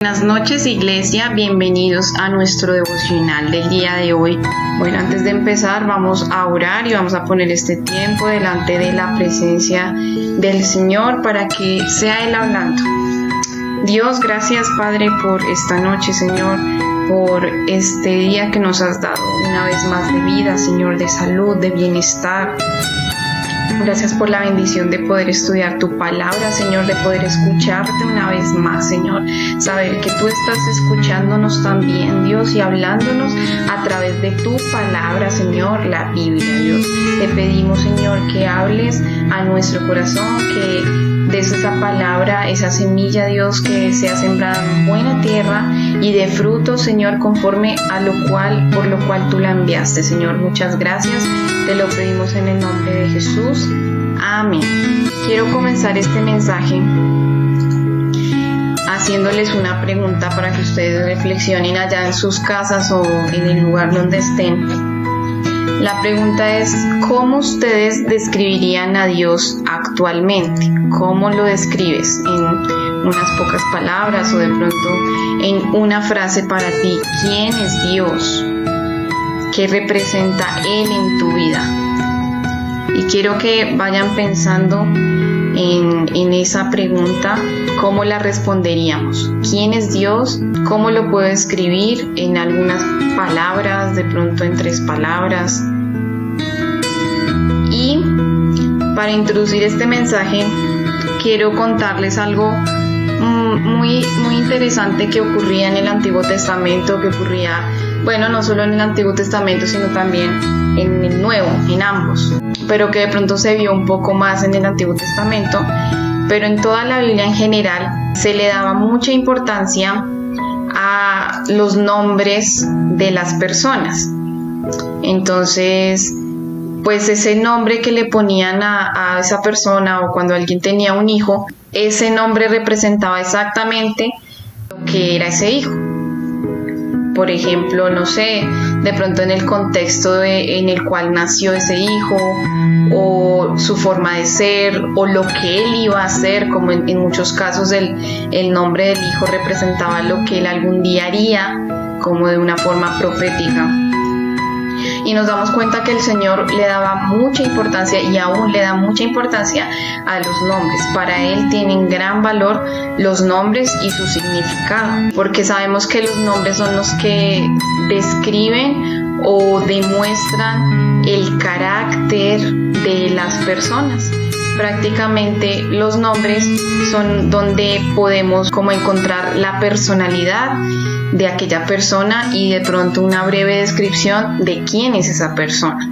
Buenas noches, iglesia, bienvenidos a nuestro devocional del día de hoy. Bueno, antes de empezar vamos a orar y vamos a poner este tiempo delante de la presencia del Señor para que sea Él hablando. Dios, gracias Padre por esta noche, Señor, por este día que nos has dado una vez más de vida, Señor, de salud, de bienestar. Gracias por la bendición de poder estudiar tu palabra, Señor, de poder escucharte una vez más, Señor. Saber que tú estás escuchándonos también, Dios, y hablándonos a través de tu palabra, Señor, la Biblia, Dios. Te pedimos, Señor, que hables a nuestro corazón, que des esa palabra, esa semilla, Dios, que sea sembrada en buena tierra y de fruto, Señor, conforme a por lo cual tú la enviaste, Señor. Muchas gracias. Te lo pedimos en el nombre de Jesús. Amén. Quiero comenzar este mensaje haciéndoles una pregunta para que ustedes reflexionen allá en sus casas o en el lugar donde estén. La pregunta es, ¿cómo ustedes describirían a Dios actualmente? ¿Cómo lo describes? En unas pocas palabras o de pronto en una frase para ti. ¿Quién es Dios? ¿Qué representa Él en tu vida? Y quiero que vayan pensando en esa pregunta, ¿cómo la responderíamos? ¿Quién es Dios? ¿Cómo lo puedo escribir en algunas palabras, de pronto en 3 palabras? Y para introducir este mensaje, quiero contarles algo muy interesante que ocurría en el Antiguo Testamento, que ocurría, bueno, no solo en el Antiguo Testamento, sino también en el Nuevo, en ambos, pero que de pronto se vio un poco más en el Antiguo Testamento, pero en toda la Biblia en general se le daba mucha importancia a los nombres de las personas. Entonces, pues ese nombre que le ponían a esa persona, o cuando alguien tenía un hijo, ese nombre representaba exactamente lo que era ese hijo. Por ejemplo, no sé, de pronto en el contexto en el cual nació ese hijo, o su forma de ser, o lo que él iba a hacer, como en muchos casos el nombre del hijo representaba lo que él algún día haría, como de una forma profética. Y nos damos cuenta que el Señor le daba mucha importancia y aún le da mucha importancia a los nombres. Para Él tienen gran valor los nombres y su significado, porque sabemos que los nombres son los que describen o demuestran el carácter de las personas. Prácticamente los nombres son donde podemos como encontrar la personalidad de aquella persona y de pronto una breve descripción de quién es esa persona.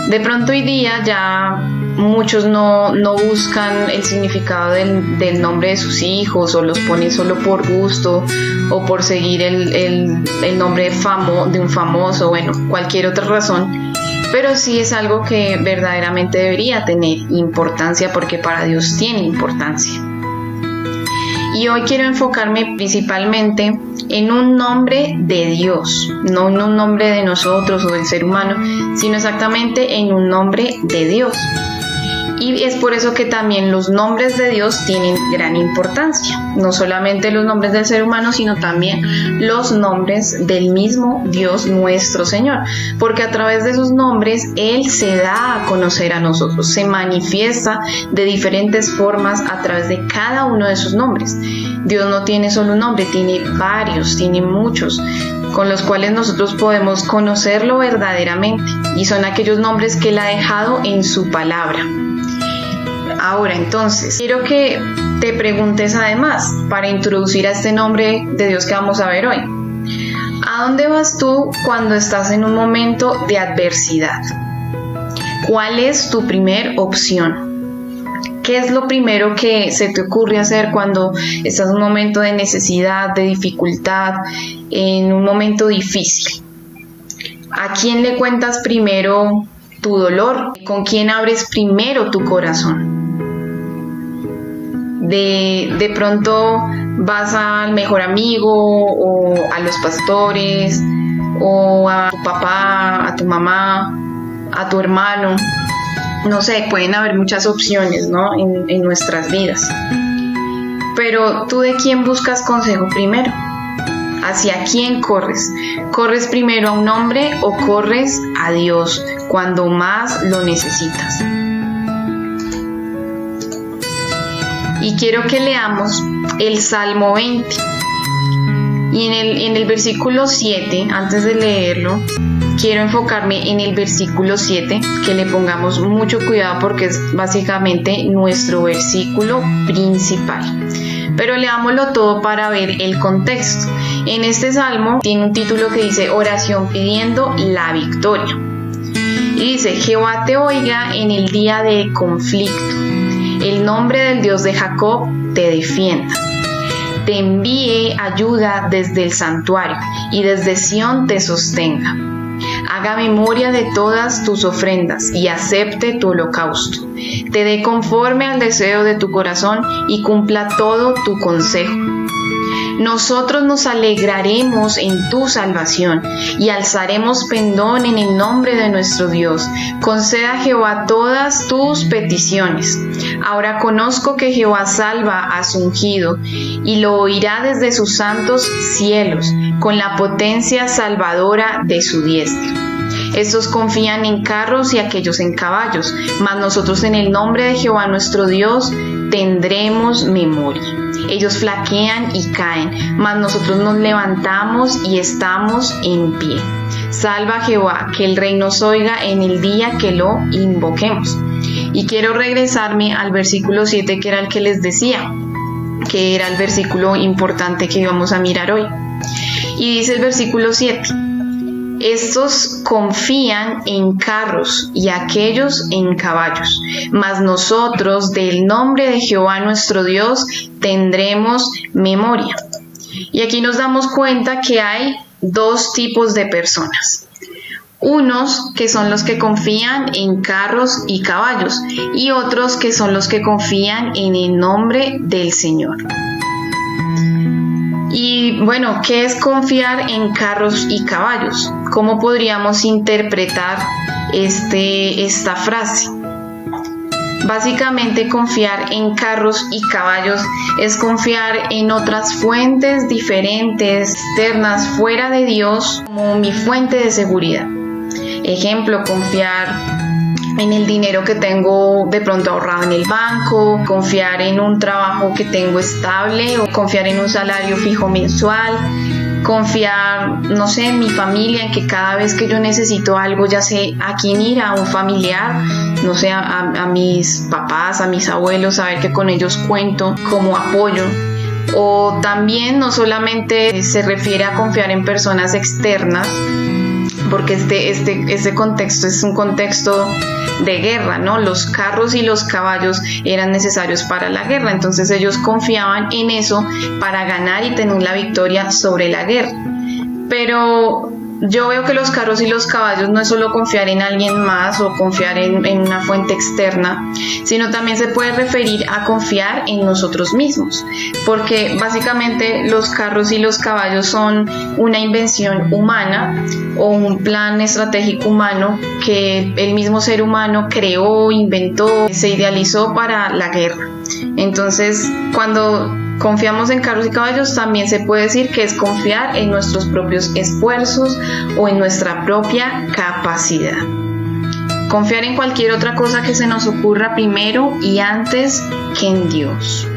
De pronto hoy día ya muchos no buscan el significado del nombre de sus hijos, o los ponen solo por gusto o por seguir el nombre de un famoso, bueno, cualquier otra razón. Pero sí es algo que verdaderamente debería tener importancia, porque para Dios tiene importancia. Y hoy quiero enfocarme principalmente en un nombre de Dios, no en un nombre de nosotros o del ser humano, sino exactamente en un nombre de Dios. Y es por eso que también los nombres de Dios tienen gran importancia. No solamente los nombres del ser humano, sino también los nombres del mismo Dios nuestro Señor. Porque a través de esos nombres Él se da a conocer a nosotros, se manifiesta de diferentes formas a través de cada uno de sus nombres. Dios no tiene solo un nombre, tiene varios, tiene muchos, con los cuales nosotros podemos conocerlo verdaderamente. Y son aquellos nombres que Él ha dejado en su palabra. Ahora, entonces, quiero que te preguntes además, para introducir a este nombre de Dios que vamos a ver hoy, ¿a dónde vas tú cuando estás en un momento de adversidad? ¿Cuál es tu primer opción? ¿Qué es lo primero que se te ocurre hacer cuando estás en un momento de necesidad, de dificultad, en un momento difícil? ¿A quién le cuentas primero tu dolor? ¿Con quién abres primero tu corazón? De pronto vas al mejor amigo, o a los pastores, o a tu papá, a tu mamá, a tu hermano. No sé, pueden haber muchas opciones, ¿no? en nuestras vidas. Pero ¿tú de quién buscas consejo primero? ¿Hacia quién corres? ¿Corres primero a un hombre o corres a Dios cuando más lo necesitas? Y quiero que leamos el Salmo 20. Y en el versículo 7, antes de leerlo, quiero enfocarme en el versículo 7, que le pongamos mucho cuidado porque es básicamente nuestro versículo principal. Pero leámoslo todo para ver el contexto. En este salmo tiene un título que dice oración pidiendo la victoria. Y dice, Jehová te oiga en el día de conflicto. El nombre del Dios de Jacob te defienda. Te envíe ayuda desde el santuario y desde Sión te sostenga. Haga memoria de todas tus ofrendas y acepte tu holocausto. Te dé conforme al deseo de tu corazón y cumpla todo tu consejo. Nosotros nos alegraremos en tu salvación y alzaremos pendón en el nombre de nuestro Dios. Conceda a Jehová todas tus peticiones. Ahora conozco que Jehová salva a su ungido y lo oirá desde sus santos cielos con la potencia salvadora de su diestra. Estos confían en carros y aquellos en caballos, mas nosotros en el nombre de Jehová nuestro Dios tendremos memoria. Ellos flaquean y caen, mas nosotros nos levantamos y estamos en pie. Salva a Jehová, que el rey nos oiga en el día que lo invoquemos. Y quiero regresarme al versículo 7, que era el que les decía, que era el versículo importante que íbamos a mirar hoy. Y dice el versículo 7, estos confían en carros y aquellos en caballos, mas nosotros del nombre de Jehová nuestro Dios tendremos memoria. Y aquí nos damos cuenta que hay dos tipos de personas. Unos que son los que confían en carros y caballos y otros que son los que confían en el nombre del Señor. Y bueno, ¿qué es confiar en carros y caballos? ¿Cómo podríamos interpretar esta frase? Básicamente, confiar en carros y caballos es confiar en otras fuentes diferentes, externas, fuera de Dios, como mi fuente de seguridad. Ejemplo, confiar en el dinero que tengo de pronto ahorrado en el banco, confiar en un trabajo que tengo estable o confiar en un salario fijo mensual, confiar, no sé, en mi familia, en que cada vez que yo necesito algo, ya sé a quién ir, a un familiar, no sé, a mis papás, a mis abuelos, saber que con ellos cuento como apoyo. O también no solamente se refiere a confiar en personas externas, porque este contexto es un contexto de guerra, ¿no? Los carros y los caballos eran necesarios para la guerra, entonces ellos confiaban en eso para ganar y tener la victoria sobre la guerra. Pero yo veo que los carros y los caballos no es solo confiar en alguien más o confiar en una fuente externa, sino también se puede referir a confiar en nosotros mismos, porque básicamente los carros y los caballos son una invención humana o un plan estratégico humano que el mismo ser humano creó, inventó, se idealizó para la guerra. Entonces, cuando confiamos en carros y caballos, también se puede decir que es confiar en nuestros propios esfuerzos o en nuestra propia capacidad. Confiar en cualquier otra cosa que se nos ocurra primero y antes que en Dios.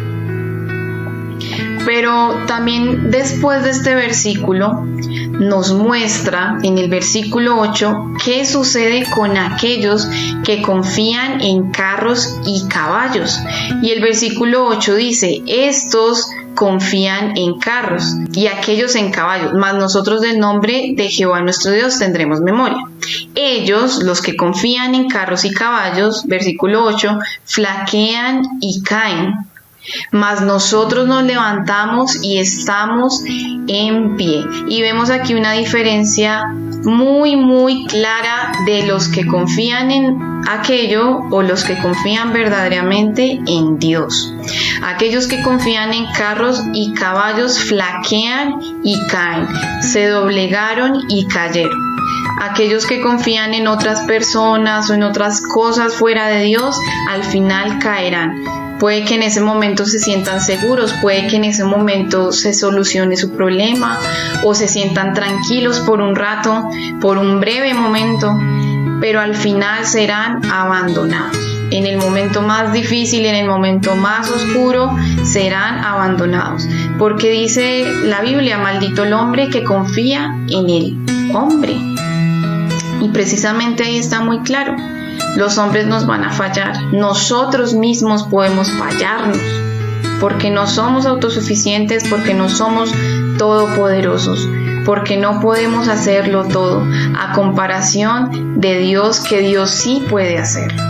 Pero también después de este versículo nos muestra en el versículo 8 qué sucede con aquellos que confían en carros y caballos. Y el versículo 8 dice, estos confían en carros y aquellos en caballos, mas nosotros del nombre de Jehová nuestro Dios tendremos memoria. Ellos, los que confían en carros y caballos, versículo 8, flaquean y caen, mas nosotros nos levantamos y estamos en pie. Y vemos aquí una diferencia muy clara de los que confían en aquello o los que confían verdaderamente en Dios. Aquellos que confían en carros y caballos flaquean y caen, se doblegaron y cayeron. Aquellos que confían en otras personas o en otras cosas fuera de Dios, al final caerán. Puede que en ese momento se sientan seguros, puede que en ese momento se solucione su problema o se sientan tranquilos por un rato, por un breve momento, pero al final serán abandonados. En el momento más difícil, en el momento más oscuro, serán abandonados. Porque dice la Biblia, maldito el hombre que confía en el hombre. Y precisamente ahí está muy claro. Los hombres nos van a fallar. Nosotros mismos podemos fallarnos. Porque no somos autosuficientes, porque no somos todopoderosos. Porque no podemos hacerlo todo a comparación de Dios, que Dios sí puede hacerlo.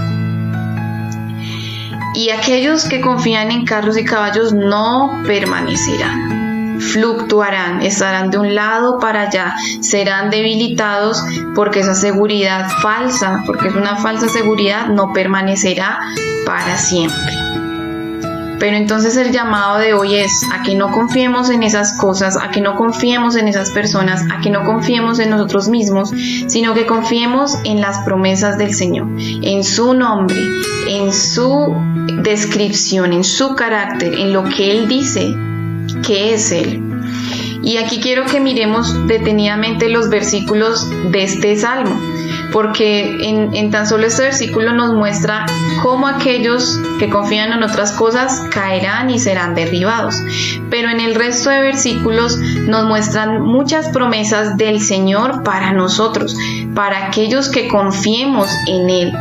Y aquellos que confían en carros y caballos no permanecerán, fluctuarán, estarán de un lado para allá, serán debilitados porque esa seguridad falsa, porque es una falsa seguridad, no permanecerá para siempre. Pero entonces el llamado de hoy es a que no confiemos en esas cosas, a que no confiemos en esas personas, a que no confiemos en nosotros mismos, sino que confiemos en las promesas del Señor, en su nombre, en su descripción, en su carácter, en lo que Él dice que es Él. Y aquí quiero que miremos detenidamente los versículos de este salmo, porque en tan solo este versículo nos muestra cómo aquellos que confían en otras cosas caerán y serán derribados. Pero en el resto de versículos nos muestran muchas promesas del Señor para nosotros, para aquellos que confiemos en Él.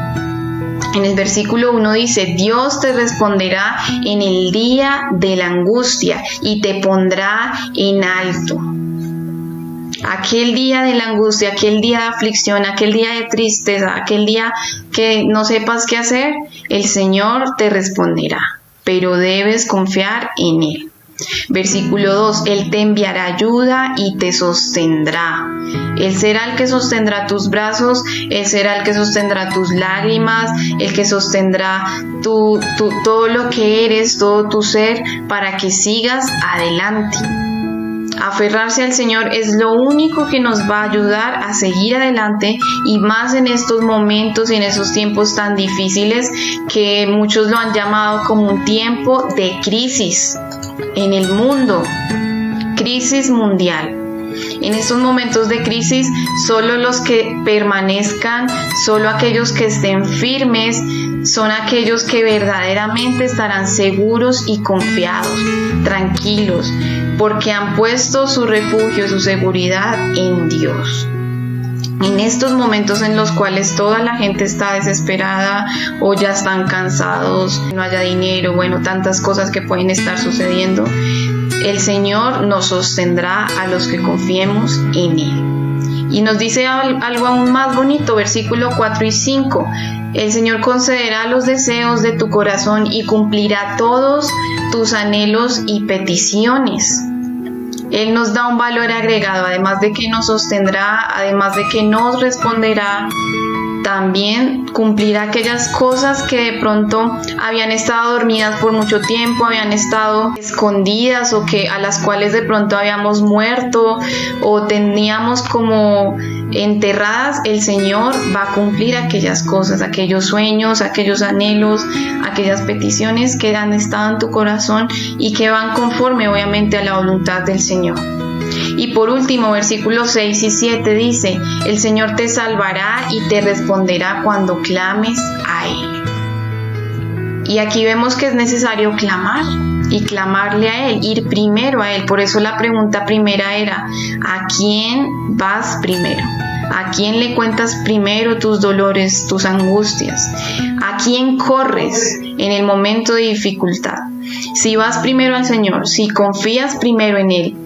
En el versículo 1 dice: Dios te responderá en el día de la angustia y te pondrá en alto. Aquel día de la angustia, aquel día de aflicción, aquel día de tristeza, aquel día que no sepas qué hacer, el Señor te responderá, pero debes confiar en Él. Versículo 2, Él te enviará ayuda y te sostendrá. Él será el que sostendrá tus brazos, Él será el que sostendrá tus lágrimas, el que sostendrá todo lo que eres, todo tu ser, para que sigas adelante. Aferrarse al Señor es lo único que nos va a ayudar a seguir adelante, y más en estos momentos y en esos tiempos tan difíciles que muchos lo han llamado como un tiempo de crisis en el mundo, crisis mundial. En estos momentos de crisis, solo los que permanezcan, solo aquellos que estén firmes, son aquellos que verdaderamente estarán seguros y confiados, tranquilos, porque han puesto su refugio, su seguridad en Dios. En estos momentos en los cuales toda la gente está desesperada o ya están cansados, no haya dinero, bueno, tantas cosas que pueden estar sucediendo, el Señor nos sostendrá a los que confiemos en Él. Y nos dice algo aún más bonito, versículo 4 y 5. El Señor concederá los deseos de tu corazón y cumplirá todos tus anhelos y peticiones. Él nos da un valor agregado, además de que nos sostendrá, además de que nos responderá, también cumplirá aquellas cosas que de pronto habían estado dormidas por mucho tiempo, habían estado escondidas, o que a las cuales de pronto habíamos muerto o teníamos como enterradas. El Señor va a cumplir aquellas cosas, aquellos sueños, aquellos anhelos, aquellas peticiones que han estado en tu corazón y que van conforme obviamente a la voluntad del Señor. Y por último, versículos 6 y 7 dice: el Señor te salvará y te responderá cuando clames a Él. Y aquí vemos que es necesario clamar y clamarle a Él, ir primero a Él. Por eso la pregunta primera era: ¿a quién vas primero? ¿A quién le cuentas primero tus dolores, tus angustias? ¿A quién corres en el momento de dificultad? Si vas primero al Señor, si confías primero en Él,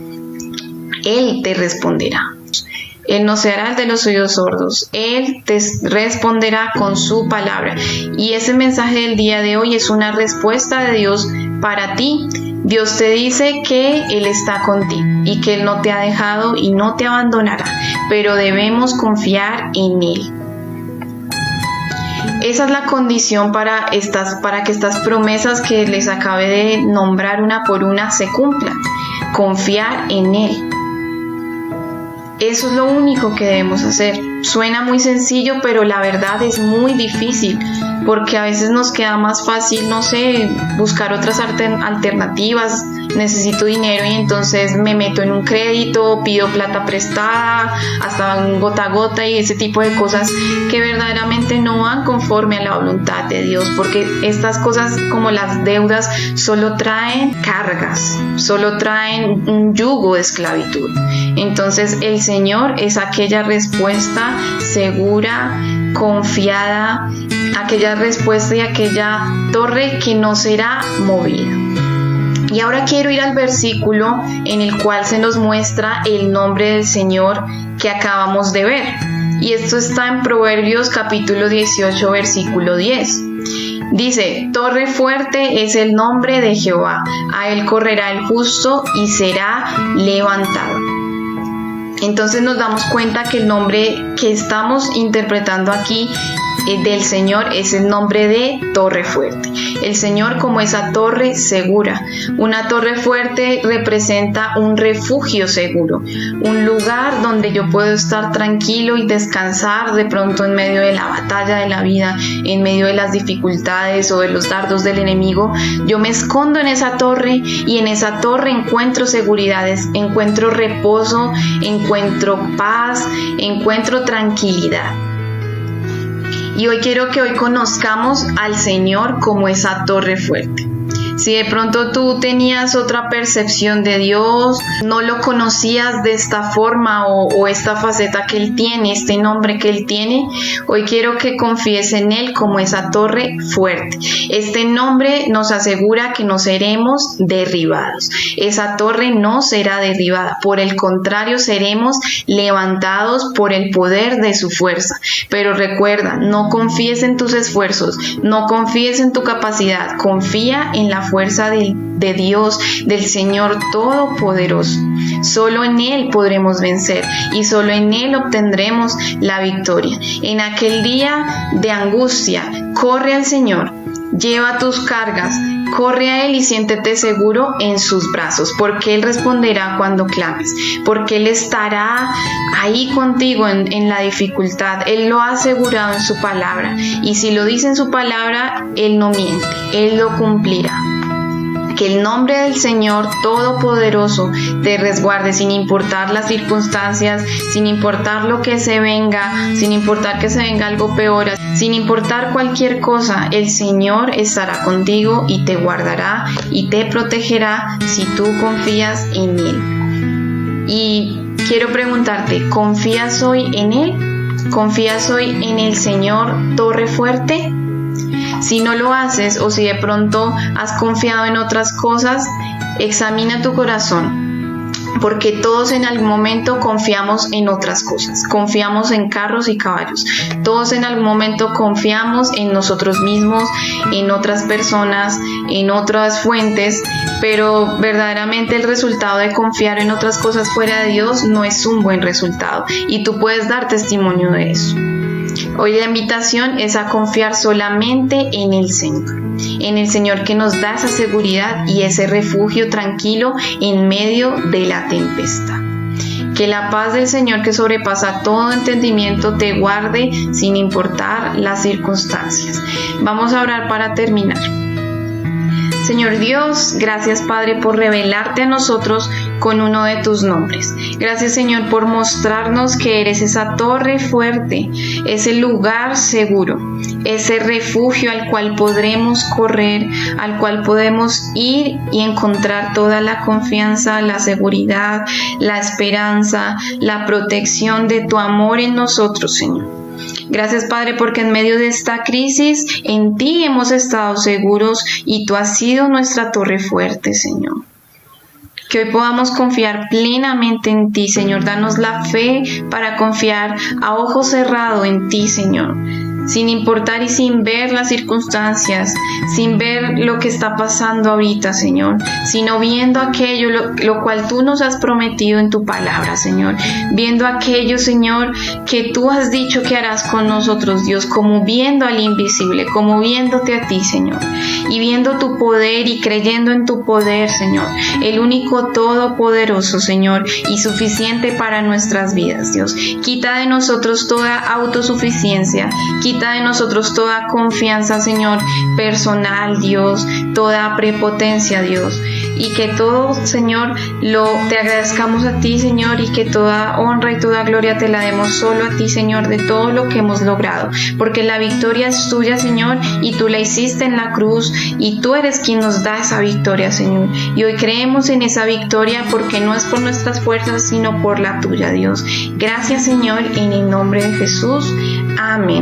Él te responderá. Él no será el de los oídos sordos. Él te responderá con su palabra. Y ese mensaje del día de hoy es una respuesta de Dios para ti. Dios te dice que Él está contigo y que Él no te ha dejado y no te abandonará, pero debemos confiar en Él. Esa es la condición para que estas promesas que les acabé de nombrar una por una se cumplan. Confiar en Él. Eso es lo único que debemos hacer. suena muy sencillo, pero la verdad es muy difícil, porque a veces nos queda más fácil, no sé, buscar otras alternativas. Necesito dinero y entonces me meto en un crédito, pido plata prestada, hasta un gota a gota y ese tipo de cosas que verdaderamente no van conforme a la voluntad de Dios, porque estas cosas como las deudas solo traen cargas, solo traen un yugo de esclavitud. Entonces el Señor es aquella respuesta segura, confiada, aquella respuesta y aquella torre que no será movida. Y ahora quiero ir al versículo en el cual se nos muestra el nombre del Señor que acabamos de ver. Y esto está en Proverbios capítulo 18, versículo 10. Dice: torre fuerte es el nombre de Jehová, a él correrá el justo y será levantado. Entonces nos damos cuenta que el nombre que estamos interpretando aquí del Señor es el nombre de torre fuerte. El Señor como esa torre segura. Una torre fuerte representa un refugio seguro, un lugar donde yo puedo estar tranquilo y descansar de pronto en medio de la batalla de la vida, en medio de las dificultades o de los dardos del enemigo. Yo me escondo en esa torre y en esa torre encuentro seguridades, encuentro reposo, encuentro paz, encuentro tranquilidad. Y hoy quiero que hoy conozcamos al Señor como esa torre fuerte. Si de pronto tú tenías otra percepción de Dios, no lo conocías de esta forma o esta faceta que Él tiene, este nombre que Él tiene, hoy quiero que confíes en Él como esa torre fuerte. Este nombre nos asegura que no seremos derribados. Esa torre no será derribada, por el contrario, seremos levantados por el poder de su fuerza. Pero recuerda, no confíes en tus esfuerzos, no confíes en tu capacidad, confía en la fuerza de Dios, del Señor Todopoderoso. Solo en Él podremos vencer y solo en Él obtendremos la victoria. En aquel día de angustia, corre al Señor, lleva tus cargas, corre a Él y siéntete seguro en sus brazos, porque Él responderá cuando clames, porque Él estará ahí contigo en la dificultad. Él lo ha asegurado en su palabra, y si lo dice en su palabra, Él no miente, Él lo cumplirá. Que el nombre del Señor Todopoderoso te resguarde sin importar las circunstancias, sin importar lo que se venga, sin importar que se venga algo peor, sin importar cualquier cosa. El Señor estará contigo y te guardará y te protegerá si tú confías en Él. Y quiero preguntarte, ¿confías hoy en Él? ¿Confías hoy en el Señor Torre Fuerte? Si no lo haces o si de pronto has confiado en otras cosas, examina tu corazón, porque todos en algún momento confiamos en otras cosas, confiamos en carros y caballos, todos en algún momento confiamos en nosotros mismos, en otras personas, en otras fuentes, pero verdaderamente el resultado de confiar en otras cosas fuera de Dios no es un buen resultado, y tú puedes dar testimonio de eso. Hoy la invitación es a confiar solamente en el Señor que nos da esa seguridad y ese refugio tranquilo en medio de la tempestad. Que la paz del Señor, que sobrepasa todo entendimiento, te guarde sin importar las circunstancias. Vamos a orar para terminar. Señor Dios, gracias Padre por revelarte a nosotros con uno de tus nombres. Gracias Señor por mostrarnos que eres esa torre fuerte, ese lugar seguro, ese refugio al cual podremos correr, al cual podemos ir y encontrar toda la confianza, la seguridad, la esperanza, la protección de tu amor en nosotros, Señor. Gracias Padre porque en medio de esta crisis en ti hemos estado seguros y tú has sido nuestra torre fuerte, Señor. Que hoy podamos confiar plenamente en ti, Señor. Danos la fe para confiar a ojo cerrado en ti, Señor. sin importar y sin ver las circunstancias, sin ver lo que está pasando ahorita, Señor, sino viendo aquello lo cual tú nos has prometido en tu palabra, Señor, viendo aquello, Señor, que tú has dicho que harás con nosotros, Dios, como viendo al invisible, como viéndote a ti, Señor, y viendo tu poder y creyendo en tu poder, Señor, el único todopoderoso, Señor, y suficiente para nuestras vidas, Dios. Quita de nosotros toda autosuficiencia, quita de nosotros toda confianza, Señor, personal, Dios, toda prepotencia, Dios, y que todo, Señor, te agradezcamos a ti, Señor, y que toda honra y toda gloria te la demos solo a ti, Señor, de todo lo que hemos logrado, porque la victoria es tuya, Señor, y tú la hiciste en la cruz, y tú eres quien nos da esa victoria, Señor, y hoy creemos en esa victoria porque no es por nuestras fuerzas, sino por la tuya, Dios. Gracias, Señor, en el nombre de Jesús. Amén.